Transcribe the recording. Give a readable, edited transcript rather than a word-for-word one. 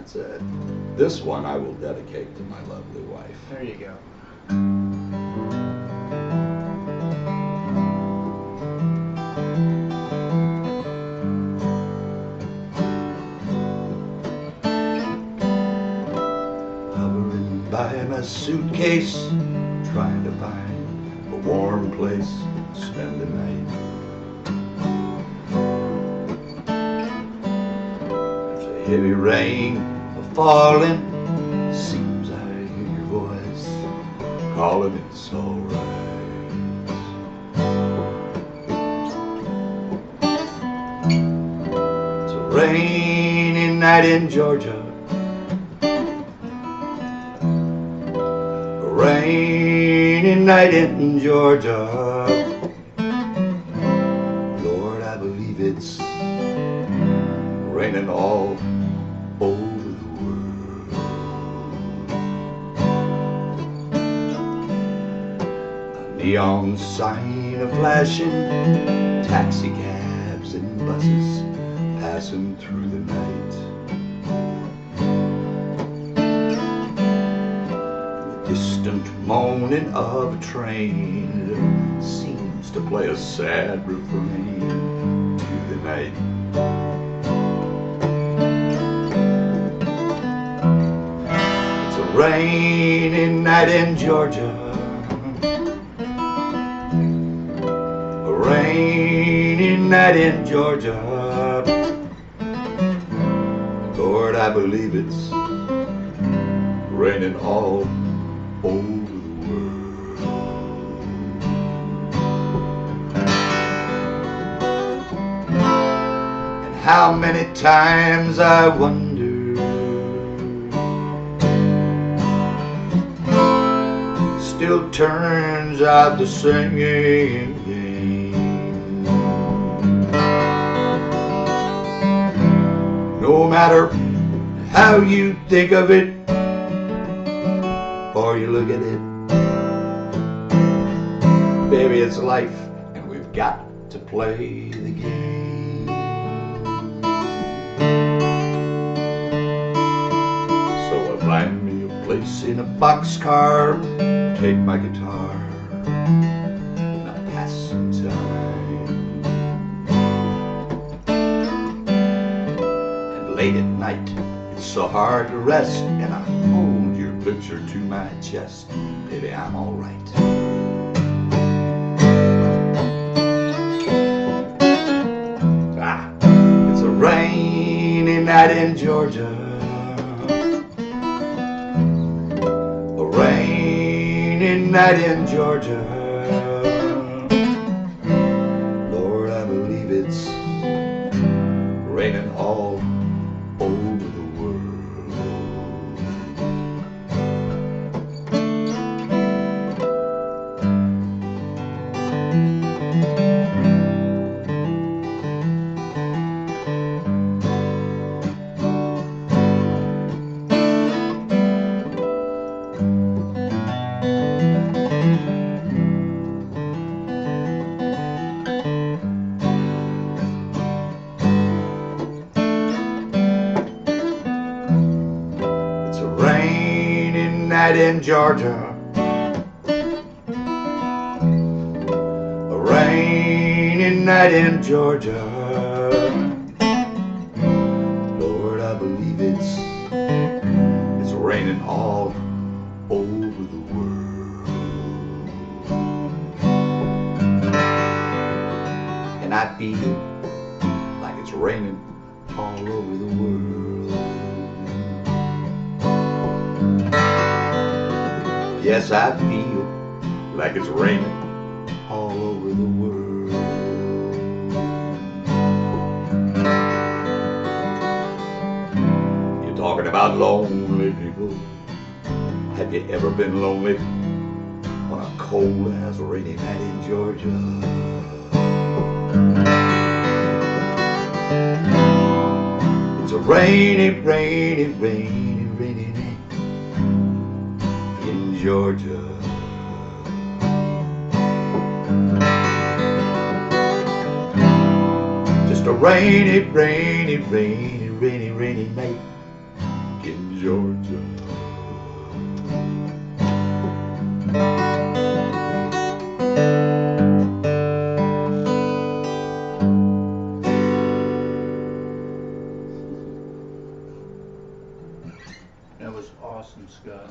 That's it. This one I will dedicate to my lovely wife. There you go. Hovering by my suitcase, trying to find a warm place to spend the night. There's a heavy rain falling. Seems I hear your voice calling, it's alright. It's a rainy night in Georgia. A rainy night in Georgia. Lord, I believe it's raining all over the world. A neon sign a flashing, taxi cabs and buses passing through the night. The distant moaning of a train seems to play a sad refrain to the night. Rainy night in Georgia. A rainy night in Georgia. Lord, I believe it's raining all over the world. And how many times I wonder still turns out the same. No matter how you think of it or you look at it, baby, it's life and we've got to play the game. So I find me a place in a boxcar, take my guitar, and I'll pass some time. And late at night, it's so hard to rest, and I hold your picture to my chest. Baby, I'm alright. It's a rainy night in Georgia. A rainy night in Georgia. Lord, I believe it's raining all over the world. Night in Georgia, a rainy night in Georgia. Lord, I believe it's raining all over the world. And I feel like it's raining all over the world. Yes, I feel like it's raining all over the world. You're talking about lonely people. Have you ever been lonely on a cold ass rainy night in Georgia? It's a rainy, rainy, rainy, rainy night in Georgia. Just a rainy, rainy, rainy, rainy, rainy night in Georgia. That was awesome, Scott.